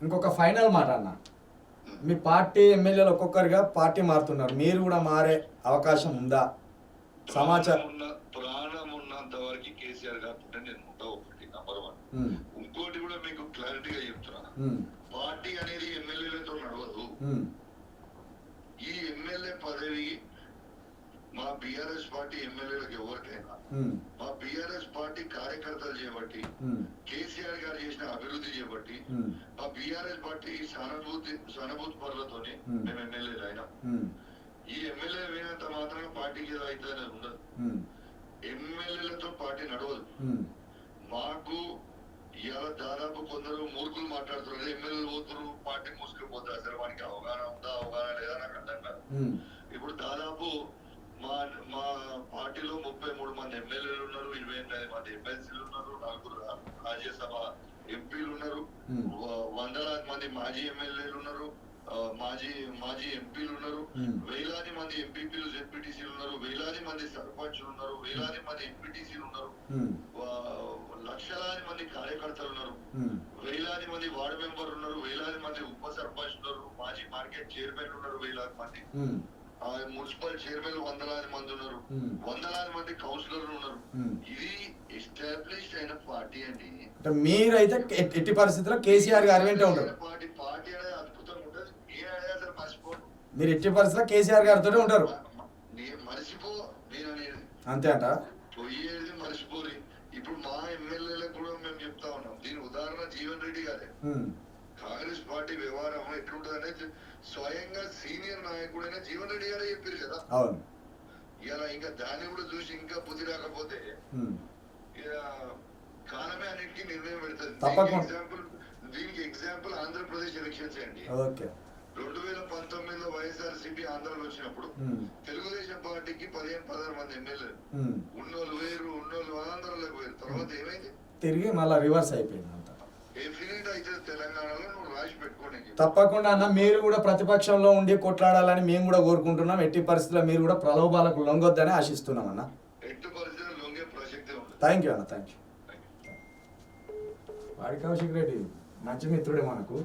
ఇంకొక ఫైనల్ మాట అన్న, మీ పార్టీ ఎమ్మెల్యేలు ఒక్కొక్కరిగా పార్టీ మారుతున్నారు, మీరు కూడా మారే అవకాశం ఉందా? సమాచారం ప్రాణం ఉన్నంత వరకు కేసీఆర్ గారితో నేను ఉంటా. ఒకటి నంబర్ 1. ఇంకోటి కూడా మీకు క్లారిటీగా చెప్తున్నా, పార్టీ అనేది ఎమ్మెల్యేలతో నడవదు. ఈ ఎమ్మెల్యే పదవి మా బీఆర్ఎస్ పార్టీ ఎమ్మెల్యేలకు ఎవరికైనా మా బీఆర్ఎస్ పార్టీ కార్యకర్తలు చేపట్టి కేసీఆర్ గారు చేసిన అభివృద్ధి చేపట్టి మా బీఆర్ఎస్ పార్టీ సానుభూతి పరులతోనే మేము ఎమ్మెల్యేలు అయినా. ఈ ఎమ్మెల్యే వేయనంత మాత్రం పార్టీకి ఏదో అవుతుందని ఉండదు. ఎమ్మెల్యేలతో పార్టీ నడవదు. మాకు ఇవాళ దాదాపు కొందరు మూర్ఖులు మాట్లాడుతున్నారు, ఎమ్మెల్యేలు పోతున్నారు పార్టీ మూసుకుపోతారు. అసలు వానికి అవగాహన ఉందా అవగాహన లేదా నాకు అర్థం కాదు. ఇప్పుడు దాదాపు మా పార్టీలో 33 మంది ఎమ్మెల్యేలు ఉన్నారు, 28 మంది ఎమ్మెల్సీలు ఉన్నారు, 4 రాజ్యసభ ఎంపీలు ఉన్నారు, వందలాది మంది మాజీ ఎమ్మెల్యేలు ఉన్నారు, మాజీ ఎంపీలు ఉన్నారు, వేలాది మంది ఎంపీపీలు జెడ్పీటీసీలు ఉన్నారు, వేలాది మంది సర్పంచ్లు ఉన్నారు, వేలాది మంది ఎంపీటీసీలు ఉన్నారు, లక్షలాది మంది కార్యకర్తలు ఉన్నారు, వేలాది మంది వార్డు మెంబర్ ఉన్నారు, వేలాది మంది ఉప సర్పంచ్ ఉన్నారు, మాజీ మార్కెట్ చైర్మన్ ఉన్నారు, వేలాది మంది మున్సిపల్ చైర్మన్ వందలాది మంది ఉన్నారు, వందలాది మంది కౌన్సిలర్లు ఉన్నారు. ఇది ఎస్టాబ్లిష్డ్ అయిన పార్టీ అండి. మీరైతే ఎట్టి పరిస్థితుల్లో కేసీఆర్ గారు వెంటే ఉంటారు. పార్టీ అనేది అద్భుతంగా ఉంటుంది. అసలు మర్చిపోను, మీరు ఎట్టి పరిస్థితుల్లో కేసీఆర్ గారితో ఉంటారు. మర్చిపో నేను అనేది అంతే అంట. పోయేది మర్చిపోయి. ఇప్పుడు మా ఎమ్మెల్యేలకు కూడా మేము చెప్తా ఉన్నాం. దీని ఉదాహరణ జీవన్ రెడ్డి గారే. కాంగ్రెస్ పార్టీ వ్యవహారం ఎట్లుంటదనే స్వయంగా సీనియర్ నాయకుడైన జీవన్ రెడ్డి గారే చెప్పారు కదా. ఇలా ఇంకా దాన్ని కూడా చూసి ఇంకా బుద్ధి రాకపోతే కాలమే అన్నిటికీ నిర్ణయం పెడుతుంది. దీనికి ఎగ్జాంపుల్ ఆంధ్రప్రదేశ్ ఎలక్షన్స్ అండి. 2019లో వైఎస్ఆర్సీపీ ఆంధ్రాలో వచ్చినప్పుడు తెలుగుదేశం పార్టీకి 15-16 మంది ఎమ్మెల్యేలు ఉన్నోళ్ళు వేరు, ఉన్నోళ్ళు ఆంధ్రాలోకి వేరు. తర్వాత ఏమైంది? తిరిగి మళ్ళీ రివర్స్ అయిపోయింది. తెలంగాణలో నువ్వు రాసి పెట్టుకోండి. తప్పకుండా అన్న, మీరు కూడా ప్రతిపక్షంలో ఉండి కొట్లాడాలని మేము కూడా కోరుకుంటున్నాం. ఎట్టి పరిస్థితుల్లో మీరు కూడా ప్రలోభాలకు లొంగొద్దని ఆశిస్తున్నాం అన్న. ఎట్టి పరిస్థితుల్లో లొంగే ప్రసక్తే ఉంది. థ్యాంక్ యూ అన్న, థ్యాంక్ యూ. వాడి కౌశిక్ రెడ్డి మంచి మిత్రుడే మనకు.